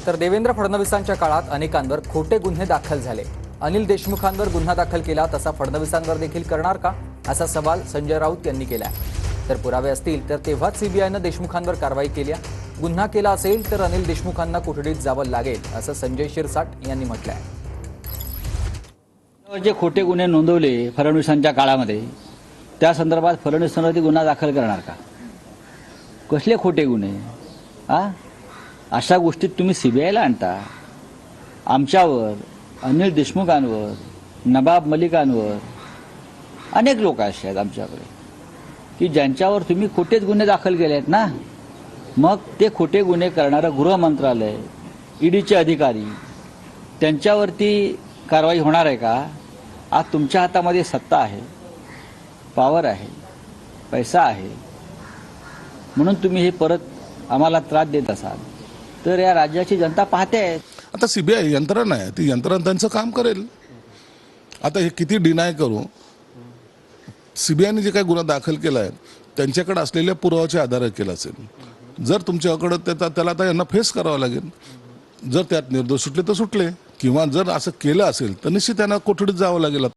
तर देवेंद्र फडणवीसांच्या काळात अनेकांवर खोटे गुन्हे दाखल झाले. अनिल देशमुखांवर गुन्हा दाखल केला तसा फडणवीसांवर देखील करणार का, असा सवाल संजय राऊत यांनी केलाय. तर पुरावे असतील तर तेव्हाच सीबीआयनं देशमुखांवर कारवाई केली. गुन्हा केला असेल तर अनिल देशमुखांना कोठडीत जावं लागेल, असं संजय शिरसाट यांनी म्हटलंय. जे खोटे गुन्हे नोंदवले फडणवीसांच्या काळामध्ये, त्या संदर्भात फडणवीसांवरती गुन्हा दाखल करणार का? कसले खोटे गुन्हे? अशा गोष्टीत तुम्ही सीबीआयला आणता. आमच्यावर, अनिल देशमुखांवर, नवाब मलिकांवर अनेक लोक असे आहेत आमच्याकडे की ज्यांच्यावर तुम्ही खोटेच गुन्हे दाखल केले आहेत ना. मग ते खोटे गुन्हे करणारं गृह मंत्रालय, ईडीचे अधिकारी, त्यांच्यावरती कारवाई होणार आहे का? आज तुमच्या हातामध्ये सत्ता आहे, पॉवर आहे, पैसा आहे, म्हणून तुम्ही हे परत आम्हाला त्रास देत असाल तर या राज्याची जनता पाहते आहे. आता सीबीआय यंत्रणा आहे, ती यंत्रणा त्यांचं काम करेल. आता हे किती डिनाय करू, सीबीआयने जे काही गुन्हा दाखल केला आहे त्यांच्याकडे असलेल्या पुराव्याच्या आधारे केला असेल. जर तुमच्याकडे त्याला आता यांना फेस करावं लागेल. जर त्यात निर्दोष सुटले तर सुटले, किंवा जर असं केलं असेल तर निश्चित त्यांना कोठडीत जावं लागेल.